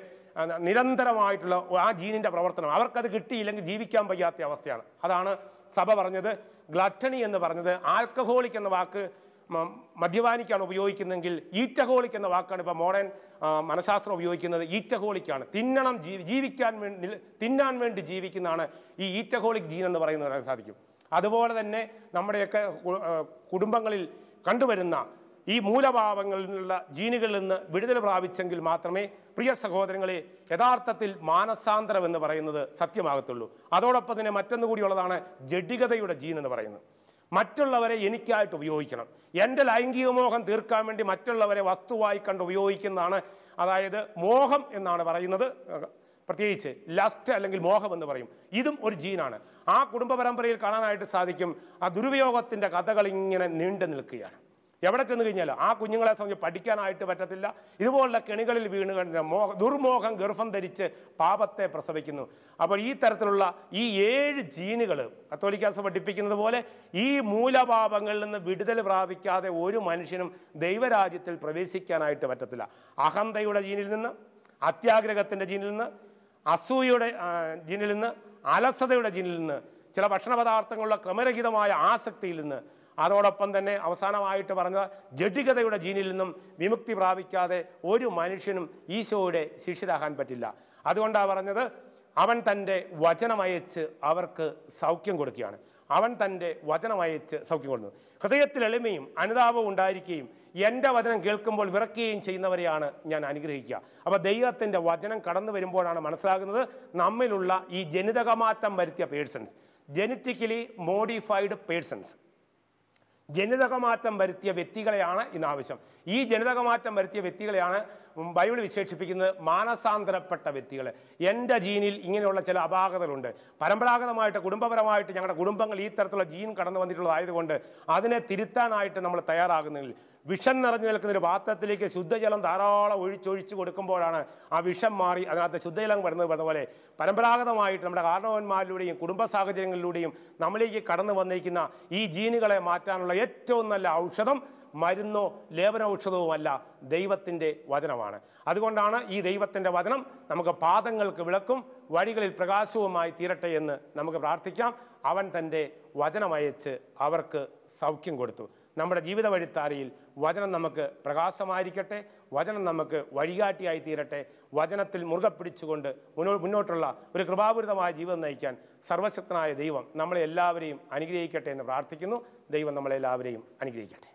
Speaker 2: നിരന്തരമായിട്ടുള്ള ആ ജീനിൻ്റെ പ്രവർത്തനം, അവർക്കത് കിട്ടിയില്ലെങ്കിൽ ജീവിക്കാൻ വയ്യാത്ത അവസ്ഥയാണ്. അതാണ് സഭ പറഞ്ഞത്. ഗ്ലട്ടണി എന്ന് പറഞ്ഞത് ആൽക്കഹോളിക് എന്ന വാക്ക് മദ്യപാനിക്കാണ് ഉപയോഗിക്കുന്നതെങ്കിൽ ഈറ്റഹോളിക് എന്ന വാക്കാണ് ഇപ്പോൾ മോഡേൺ മനഃശാസ്ത്രം ഉപയോഗിക്കുന്നത്. ഈറ്റഹോളിക്കാണ്. തിന്നാൻ വേണ്ടി ജീവിക്കുന്നതാണ് ഈ ഈറ്റഹോളിക് ജീൻ എന്ന് പറയുന്നത് പറയാൻ സാധിക്കും. അതുപോലെ തന്നെ നമ്മുടെയൊക്കെ കുടുംബങ്ങളിൽ കണ്ടുവരുന്ന ഈ മൂലഭാവങ്ങളിൽ നിന്നുള്ള ജീനുകളിൽ നിന്ന് വിടുതൽ പ്രാപിച്ചെങ്കിൽ മാത്രമേ പ്രിയ സഹോദരങ്ങളെ യഥാർത്ഥത്തിൽ മാനസാന്തരം എന്ന് പറയുന്നത് സത്യമാകത്തുള്ളൂ. അതോടൊപ്പം തന്നെ മറ്റൊന്നുകൂടിയുള്ളതാണ് ജഡികതയുടെ ജീൻ എന്ന് പറയുന്നത്. മറ്റുള്ളവരെ എനിക്കായിട്ട് ഉപയോഗിക്കണം. എൻ്റെ ലൈംഗിക മോഹം തീർക്കാൻ വേണ്ടി മറ്റുള്ളവരെ വസ്തുവായി കണ്ട് ഉപയോഗിക്കുന്നതാണ്. അതായത് മോഹം എന്നാണ് പറയുന്നത്. പ്രത്യേകിച്ച് ലസ്റ്റ് അല്ലെങ്കിൽ മോഹം എന്ന് പറയും. ഇതും ഒരു ജീനാണ്. ആ കുടുംബ പരമ്പരയിൽ കാണാനായിട്ട് സാധിക്കും. ആ ദുരുപയോഗത്തിൻ്റെ കഥകൾ ഇങ്ങനെ നീണ്ടു നിൽക്കുകയാണ്. എവിടെ ചെന്ന് കഴിഞ്ഞാലും ആ കുഞ്ഞുങ്ങളെ സംബന്ധിച്ച് പഠിക്കാനായിട്ട് പറ്റത്തില്ല. ഇതുപോലുള്ള കെണികളിൽ വീണ് കണ്ട ദുർമോഹം ഗർഭം ധരിച്ച് പാപത്തെ പ്രസവിക്കുന്നു. അപ്പോൾ ഈ തരത്തിലുള്ള ഈ 7 ജീനുകൾ കത്തോലിക്കാ സഭ പഠിപ്പിക്കുന്നത് പോലെ ഈ മൂലപാപങ്ങളിൽ നിന്ന് വിടുതൽ പ്രാപിക്കാതെ ഒരു മനുഷ്യനും ദൈവരാജ്യത്തിൽ പ്രവേശിക്കാനായിട്ട് പറ്റത്തില്ല. അഹന്തയുടെ ജീനിൽ നിന്ന്, അത്യാഗ്രഹത്തിൻ്റെ ജീനിൽ നിന്ന്, അസൂയയുടെ ജീനിൽ നിന്ന്, അലസതയുടെ ജീനിൽ നിന്ന്, ചില ഭക്ഷണ പദാർത്ഥങ്ങളുടെ ക്രമരഹിതമായ ആസക്തിയിൽ നിന്ന്, അതോടൊപ്പം തന്നെ അവസാനമായിട്ട് പറഞ്ഞ ജഡികതയുടെ ജീനിൽ നിന്നും വിമുക്തി പ്രാപിക്കാതെ ഒരു മനുഷ്യനും ഈശോയുടെ ശിഷ്യരാകാൻ പറ്റില്ല. അതുകൊണ്ടാണ് പറഞ്ഞത്, അവൻ തൻ്റെ വചനമയച്ച് അവർക്ക് സൗഖ്യം കൊടുക്കുകയാണ്. അവൻ തൻ്റെ വചനമയച്ച് സൗഖ്യം കൊടുക്കുന്നു. ഹൃദയത്തിൽ എളിമയും അനുതാപവും ഉണ്ടായിരിക്കുകയും എൻ്റെ വചനം കേൾക്കുമ്പോൾ വിറക്കുകയും ചെയ്യുന്നവരെയാണ് ഞാൻ അനുഗ്രഹിക്കുക. അപ്പോൾ ദൈവത്തിൻ്റെ വചനം കടന്നു വരുമ്പോഴാണ് മനസ്സിലാകുന്നത് നമ്മിലുള്ള ഈ ജനിതകമാറ്റം വരുത്തിയ പേഴ്സൺസ്, ജനറ്റിക്കലി മോഡിഫൈഡ് പേഴ്സൺസ്, ജനിതകമാറ്റം വരുത്തിയ വ്യക്തികളെയാണ് ഇന്ന് ആവശ്യം. ഈ ജനിതകമാറ്റം വരുത്തിയ വ്യക്തികളെയാണ് ബൈബിൾ വിശേഷിപ്പിക്കുന്നത് മാനസാന്തരപ്പെട്ട വ്യക്തികൾ. എൻ്റെ ജീനിൽ ഇങ്ങനെയുള്ള ചില അപാകതകളുണ്ട്, പരമ്പരാഗതമായിട്ട് കുടുംബപരമായിട്ട് ഞങ്ങളുടെ കുടുംബങ്ങൾ ഈ തരത്തിലുള്ള ജീൻ കടന്നു വന്നിട്ടുള്ളതായതുകൊണ്ട് അതിനെ തിരുത്താനായിട്ട് നമ്മൾ തയ്യാറാകുന്നതിൽ വിഷം നിറഞ്ഞു നിൽക്കുന്ന ഒരു പാത്രത്തിലേക്ക് ശുദ്ധജലം ധാരാളം ഒഴിച്ചൊഴിച്ച് കൊടുക്കുമ്പോഴാണ് ആ വിഷം മാറി അതിനകത്ത് ശുദ്ധജലം വരുന്നത് പറഞ്ഞ പോലെ പരമ്പരാഗതമായിട്ട് നമ്മുടെ കാരണവന്മാരിലൂടെയും കുടുംബ സാഹചര്യങ്ങളിലൂടെയും നമ്മളിലേക്ക് കടന്നു വന്നിരിക്കുന്ന ഈ ജീനുകളെ മാറ്റാനുള്ള ഏറ്റവും നല്ല ഔഷധം മരുന്നോ ലേപനൌഷധവുമല്ല, ദൈവത്തിൻ്റെ വചനമാണ്. അതുകൊണ്ടാണ് ഈ ദൈവത്തിൻ്റെ വചനം നമുക്ക് പാദങ്ങൾക്ക് വിളക്കും വഴികളിൽ പ്രകാശവുമായി തീരട്ടെ എന്ന് നമുക്ക് പ്രാർത്ഥിക്കാം. അവൻ തൻ്റെ വചനമയച്ച് അവർക്ക് സൗഖ്യം കൊടുത്തു. നമ്മുടെ ജീവിത വഴിത്താരയിൽ വചനം നമുക്ക് പ്രകാശമായിരിക്കട്ടെ, വചനം നമുക്ക് വഴികാട്ടിയായി തീരട്ടെ. വചനത്തിൽ മുറുകെ പിടിച്ചുകൊണ്ട് മുന്നോട്ടുള്ള ഒരു കൃപാപൂരിതമായ ജീവിതം നയിക്കാൻ സർവശക്തനായ ദൈവം നമ്മളെ എല്ലാവരെയും അനുഗ്രഹിക്കട്ടെ എന്ന് പ്രാർത്ഥിക്കുന്നു. ദൈവം നമ്മളെല്ലാവരെയും അനുഗ്രഹിക്കട്ടെ.